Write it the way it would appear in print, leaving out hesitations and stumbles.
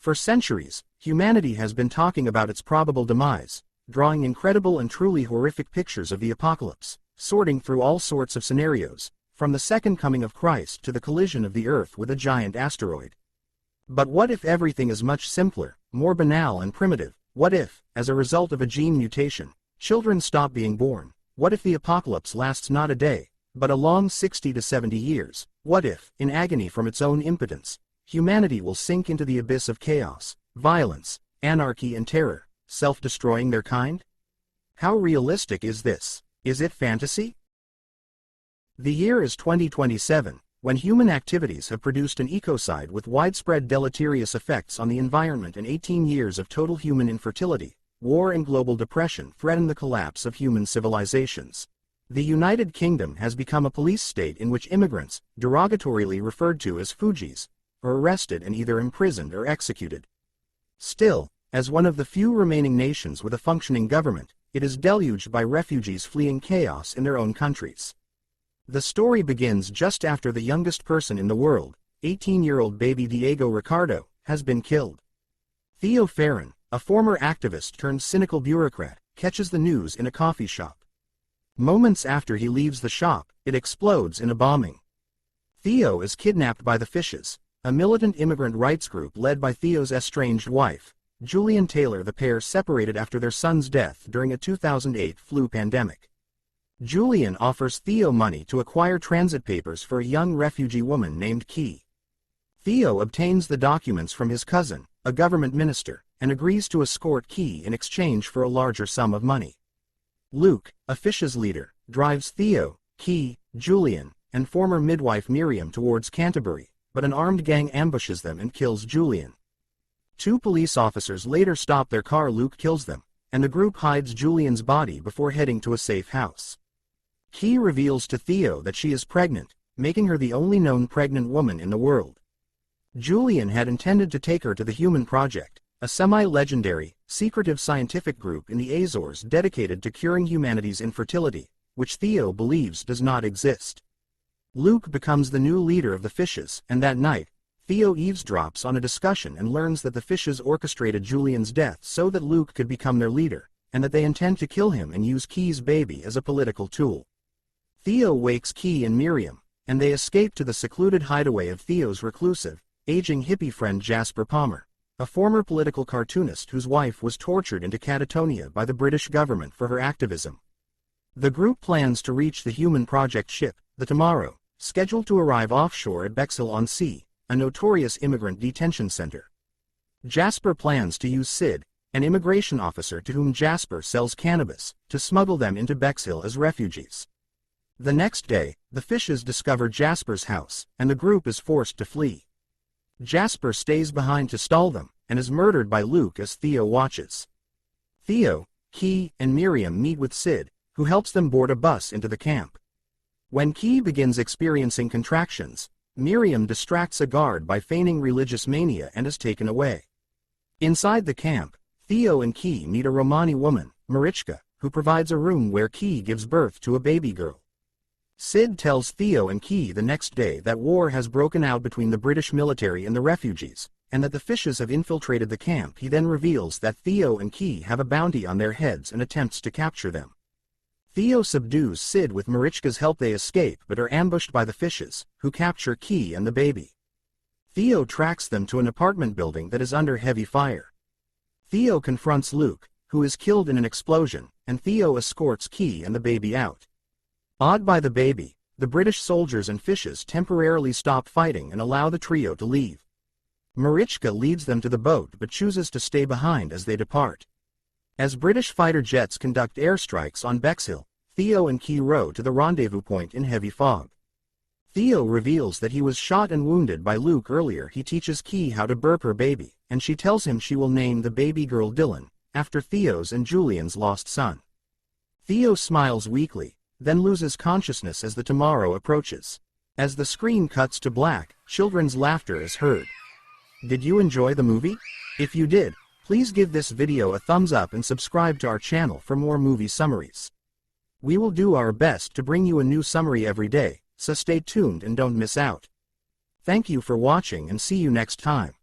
For centuries, humanity has been talking about its probable demise, drawing incredible and truly horrific pictures of the apocalypse, sorting through all sorts of scenarios, from the second coming of Christ to the collision of the Earth with a giant asteroid. But what if everything is much simpler, more banal and primitive? What if, as a result of a gene mutation, children stop being born? What if the apocalypse lasts not a day, but a long 60 to 70 years? What if, in agony from its own impotence, humanity will sink into the abyss of chaos, violence, anarchy and terror, self-destroying their kind? How realistic is this? Is it fantasy? The year is 2027, when human activities have produced an ecocide with widespread deleterious effects on the environment, and 18 years of total human infertility, war and global depression threaten the collapse of human civilizations. The United Kingdom has become a police state in which immigrants, derogatorily referred to as Fugees, are arrested and either imprisoned or executed. Still, as one of the few remaining nations with a functioning government, it is deluged by refugees fleeing chaos in their own countries. The story begins just after the youngest person in the world, 18-year-old baby Diego Ricardo, has been killed. Theo, a former activist turned cynical bureaucrat, catches the news in a coffee shop. Moments after he leaves the shop, it explodes in a bombing. Theo is kidnapped by the Fishes, a militant immigrant rights group led by Theo's estranged wife, Julian Taylor. The pair separated after their son's death during a 2008 flu pandemic. Julian offers Theo money to acquire transit papers for a young refugee woman named Key. Theo obtains the documents from his cousin, a government minister, and agrees to escort Key in exchange for a larger sum of money. Luke, a Fishes leader, drives Theo, Key, Julian, and former midwife Miriam towards Canterbury, but an armed gang ambushes them and kills Julian. 2 police officers later stop their car. Luke kills them, and the group hides Julian's body before heading to a safe house. Key reveals to Theo that she is pregnant, making her the only known pregnant woman in the world. Julian had intended to take her to the Human Project, a semi-legendary, secretive scientific group in the Azores dedicated to curing humanity's infertility, which Theo believes does not exist. Luke becomes the new leader of the Fishes, and that night, Theo eavesdrops on a discussion and learns that the Fishes orchestrated Julian's death so that Luke could become their leader, and that they intend to kill him and use Key's baby as a political tool. Theo wakes Key and Miriam, and they escape to the secluded hideaway of Theo's reclusive, aging hippie friend Jasper Palmer, a former political cartoonist whose wife was tortured into catatonia by the British government for her activism. The group plans to reach the Human Project ship, the Tomorrow, scheduled to arrive offshore at Bexhill-on-Sea, a notorious immigrant detention center. Jasper plans to use Sid, an immigration officer to whom Jasper sells cannabis, to smuggle them into Bexhill as refugees. The next day, the Fishes discover Jasper's house, and the group is forced to flee. Jasper stays behind to stall them, and is murdered by Luke as Theo watches. Theo, Key, and Miriam meet with Sid, who helps them board a bus into the camp. When Key begins experiencing contractions, Miriam distracts a guard by feigning religious mania and is taken away. Inside the camp, Theo and Key meet a Romani woman, Marichka, who provides a room where Key gives birth to a baby girl. Sid tells Theo and Key the next day that war has broken out between the British military and the refugees, and that the Fishes have infiltrated the camp. He then reveals that Theo and Key have a bounty on their heads and attempts to capture them. Theo subdues Sid with Marichka's help. They escape but are ambushed by the Fishes, who capture Key and the baby. Theo tracks them to an apartment building that is under heavy fire. Theo confronts Luke, who is killed in an explosion, and Theo escorts Key and the baby out. Awed by the baby, the British soldiers and Fishes temporarily stop fighting and allow the trio to leave. Marichka leads them to the boat but chooses to stay behind as they depart. As British fighter jets conduct airstrikes on Bexhill, Theo and Key row to the rendezvous point in heavy fog. Theo reveals that he was shot and wounded by Luke earlier. He teaches Key how to burp her baby, and she tells him she will name the baby girl Dylan, after Theo's and Julian's lost son. Theo smiles weakly, then loses consciousness as the Tomorrow approaches. As the screen cuts to black, children's laughter is heard. Did you enjoy the movie? If you did, please give this video a thumbs up and subscribe to our channel for more movie summaries. We will do our best to bring you a new summary every day, so stay tuned and don't miss out. Thank you for watching and see you next time.